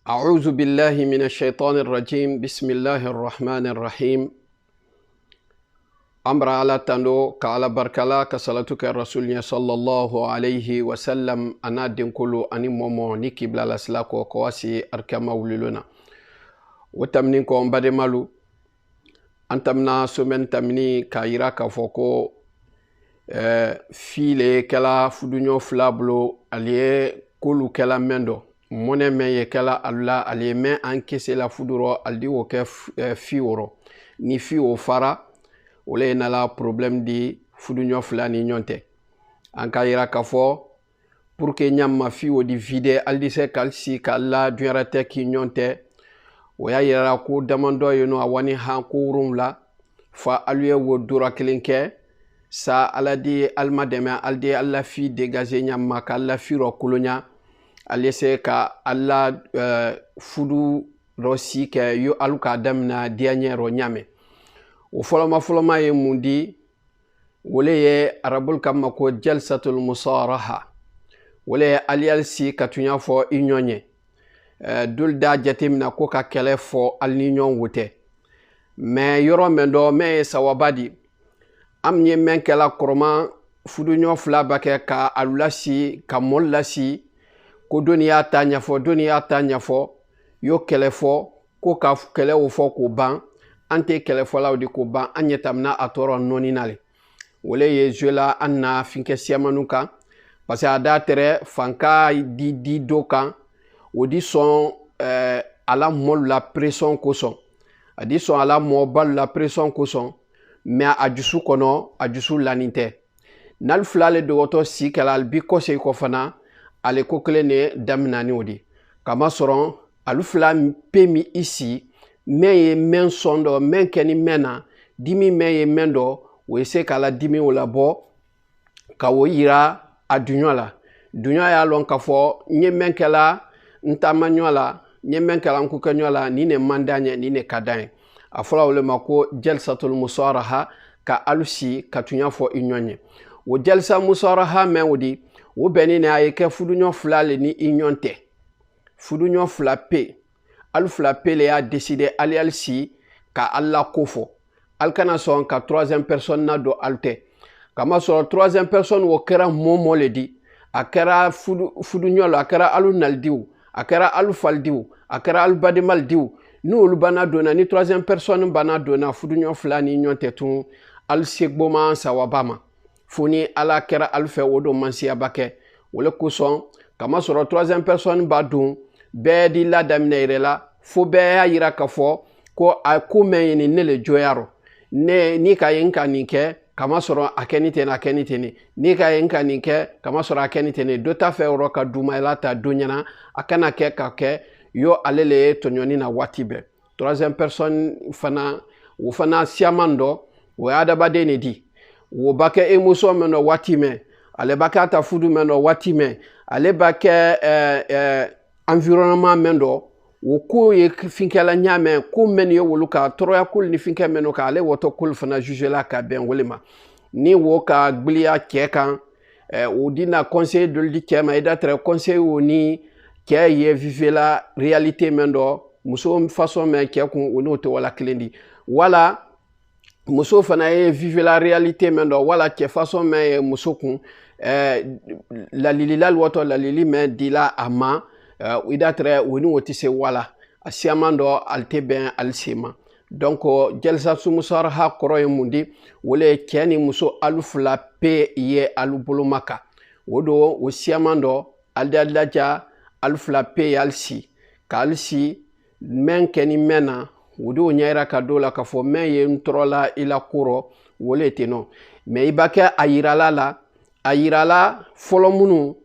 أعوذ بالله من الشيطان الرجيم بسم الله الرحمن الرحيم أمر على تندو كعلى بركلا كسلتك الرسول صلى الله عليه وسلم أنا دين كله أني مومو نيكي بلا لسلاكو كواسي أركما وللنا وتمنينكم بعد مالو أنتمنا سمن تمني كايرا كفوكو file kala fudunyo flablo aliye kolu kala mendo mone meye kala alla aliye men ankese la fuduro aldi wo ke fioro ni fio fara ole na la problème di fudunyo flani nyonte anka ira kafo pour que nyamma fio di vide aldi se kalsi kala durate ki nyonte oya ira ko damando yono awani hankurum la fa aliye wo dura kelinke sa aladi almademe aldi alla fi dégager nyamma ka alla fi ro kolonya alese ka alla fudu rosi ke yo aluka damna dianyero nyame o foloma ye mundi wole ye arabul kam ko jalsatul musaraha wole alialsi katunya fo inyonye dulda jatimna ko ka kele fo alninyon wote mais yoro mendo me sawabadi am nye menkela koroma fudunyo flabake ka alulasi ka mollasi ko doniya tanya fo yo kelefo ko ka kele fo ko ban ante kelefo lawdi ko ban anyetamna atoro noninale wole ye jela anna finke siamanuka parce que ada tere fanka di dokan odi son ala mol la pression ko son adi son ala mobal la pression ko son mais ajusu kono ajusu laninte nal flale de woto si kalal bi ko sey ko fana ale ko klene damnani odi kama soron alu flam pemi ici meye men sondo men keni mena dimi meye mendo we se kala dimi wala bo ka wo yira adunyola dunya ya lon ka fo nye men kala ntamanyola nye men kala nkukanyola ni ne mandanye ni ne kadanye afola wole mako jalsatul musaraha ka alusi katunya fo inyonye wo jalsa musaraha men wodi wo benine ayeke fudunyo flale ni inyonte fudunyo flape alu flape le a décidé ali alsi ka alla kofo alkana son ka troisième personne na do alte kama so troisième personne wo kera momo le di akera fudunyo la akera alu naldiu akera alu faldiu akera alu badimal diu nous bana dona ni troisième personne bana dona fudunyo flani nyonte tun al segboma sawabama funi ala kera alfe wodo mansia bake wole kuson kama soro troisième personne badun be di la damneirela fo be ayira kafo ko akume ni nele joyaro ne ni kayinka nike kama soro akenite ni kayinka nike kama soro akenite dota fe roka duma elata dunyana akana ke kake yo alele tonyoni na watibe troisième personne fana wo fana siamando wo adabade ne di wo bake emoso meno watime ale bakata fudu meno watime ale bake environnement mendo wo ko ye finkela nyame ko men yo woluka troya kul ni finke meno ka ale woto kul fana juge la ka ben wolima ni wo ka gbliya kekan wo dina conseil de li kema ida tre conseil woni ke ye vive la réalité mendo muso façon men ke kun ono to wala klendi wala muso fana ye vive la réalité mendo wala ke façon men muso kun la lili la woto la lili men dila ama ida tre woni woti se wala asiamando alte ben alsema donc jelsa sumusar ha koroy mundi wole keni muso alufla pe ye alubulumaka wodo wosiamando aldadlaja alfla pe alsi kalsi men keni mena wudu nyaira ka dola ka fo men ye ntrola ila kuro wole teno me ibake ayirala folomunu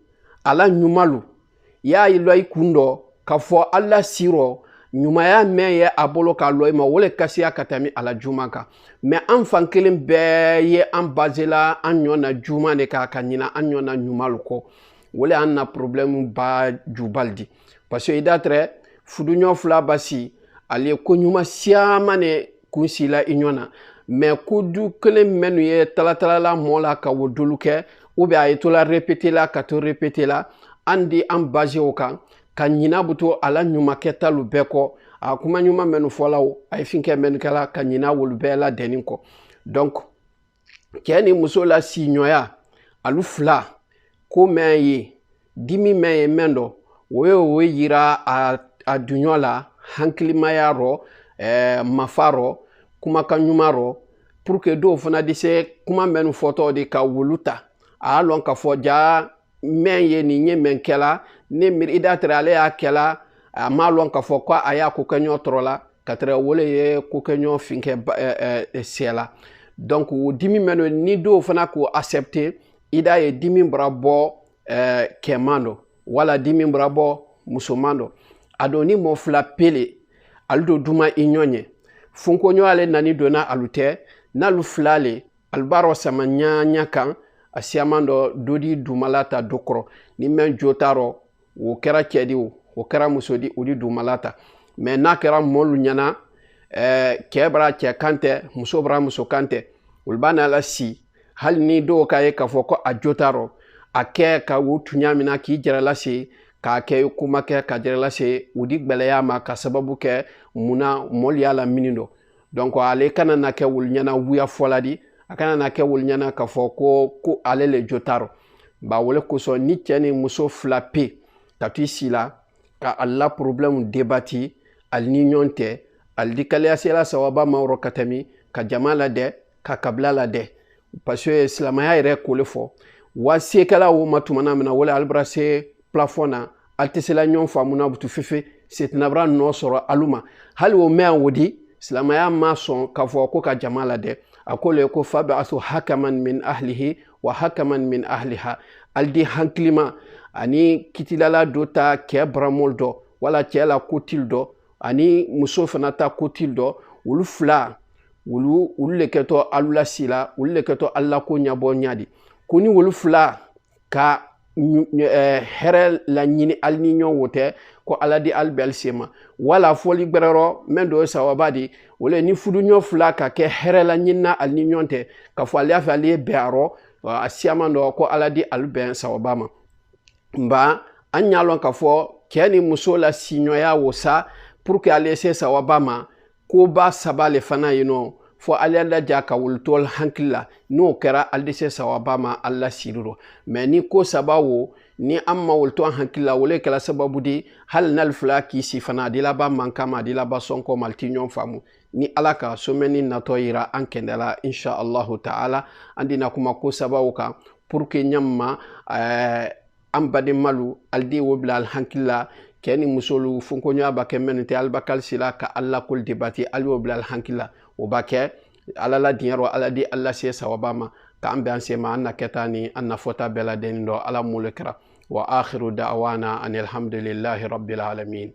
ala nyumalu ya iloi kundo ka fo alla siro nyuma ya men ye abolo ka loima wole kasiya katami ala jumaka me an fankelen be ye an bazela an nyona juma ne ka kanyina an nyona nyumalu ko wole an na problème ba jubaldi parce que idatre fudunyo fla basi ale ko nyuma siamane kunsila inyona mais kudu kele menu ye talatala la mola ka woduluke ou bien ayetola répéter la ka to répéter la andi an basé au kan ka ɲina buto ala ɲuma kɛtalu bɛɛ kɔ a kuma ɲuma mɛnu fɔlaw a ye finkɛ mɛnu kɛla ka ɲina wolu bɛɛ la dɛni kɔ donc cɛ ni muso la siɲɔya alu fila ko mɛn ye dimi mɛn ye mɛn dɔ o ye yira a duɲɔ la hankilimaya rɔ mafa rɔ kumakan ɲuman rɔ pour que dɔw fana de se kuma mɛnu fɔtɔ de ka wolu ta a y'a lɔn ka fɔ ja mɛn ye nin ye mɛn kɛla ne miiri i datɛrɛ ale y'a kɛla a m'a lɔn ka fɔ ko a y'a ko kɛ ɲɔ tɔrɔ la ka tɛrɛ wole ye ko kɛ ɲɔ finkɛ sɛla donc o dimi mɛnu ni dɔw fana ko accepter i da ye dimi bara bɔ cɛman dɔ wala dimi bara bɔ musoman dɔ a dɔn ni mɔ fila pele alu do duma i ɲɔ ɲɛ funkoɲɔ ale nani donna alu tɛ n'alu fila le alu b'a rɔ sama ɲaɲa kan a siyaman dɔ dodi dumala ta do kɔrɔ ni mɛn jo t'a rɔ o kɛra cɛ di o kɛra muso di o di dumala ta mais n'a kɛra mɔlu ɲɛna cɛ bara cɛ kan tɛ muso bara muso kan tɛ olu b'a n'ala si hali ni dɔw k'a ye k'a fɔ ko a jo t'a rɔ a kɛ ka o tuɲa min na k'i jɛrɛ lase k'a kɛ kuma kɛ ka jɛrɛ lase o di gbɛlɛya ma ka sababu kɛ muna mɔlu y'a la mini dɔ donc ale kana na kɛ wolu ɲɛna wuya fɔla di a kana na kɛ wolu ɲɛna k'a fɔ ko ale le jo t'a rɔ ba wole kosɔn ni cɛ ni muso fila pe ka to i si la ka ala problème debati ali ni ɲɔgɔn tɛ ali di kaliyasela sawaba ma yɔrɔ ka tɛmi ka jama la dɛ ka kabila la dɛ parce que silamaya yɛrɛ kole fɔ wa sekɛla wo ma tumana mina wole alibara se plafond na ali tɛ sela ɲɔgɔn faamuna butu fefe setinabara nɔ sɔrɔ alu ma hali o mɛn o di silamaya ma sɔn k'a fɔ ko ka jama la dɛ a ko le ko fab'athu hakaman min ahlihi wa hakaman min ahliha ali di hankilima ani kitilala do ta cɛ baramol dɔ wala cɛ la kotil dɔ ani muso fana ta kotil dɔ olu fila olu le kɛtɔ alu la si la olu le kɛtɔ alu la ko ɲabɔ ɲadi ko ni olu fila ka hɛrɛ la ɲini ali ni ɲɔgɔn wo tɛ ko ala di ali bɛ ali se ma wala fɔli gbɛrɛrɔ mɛn dɔ ye sawaba di o le ni fudu ɲɔ fila ka kɛ hɛrɛ la ɲinina ali ni ɲɔgɔn tɛ ka fɔ ale y'a fɛ ale ye bɛn a rɔ a siyaman dɔ ko ala di ali bɛn sawaba ma nba an y'a lɔn k'a fɔ cɛ ni muso la siɲɔya wo sa pour que ale se sawaba ma ko ba saba le fana ye nɔ fo ale laja ka wulutɔl hankili la n'o kɛra ale de se sawaba ma ala siri rɔ mais ni ko saba wo ni an ma wulutɔ hankili la wole kɛla sababu di hali n'ale fila k'i si fana a di laba man kama a di laba sɔn kɔ ma ali ti ɲɔgɔn faamu ni ala ka somɛni natɔ yira an kɛndɛla insha allahu ta'ala an dina kuma ko sababu kan pour que ɲamma an badenmalu ali de wo bila ali hankili la cɛ ni musolu funkoɲɔgɔnya ba kɛ mɛnu tɛ ali ba kalisi la ka ala kol debati ali y'o bila ali hankili la o b'a kɛ ala la diɲɛ ala di ala se sawaba ma k'an bɛn an se ma an na kɛta ni an nafɔta bɛɛ la deni dɔ ala mole kɛra wa akhiru da'wana anil hamdulillahi rabbil alamin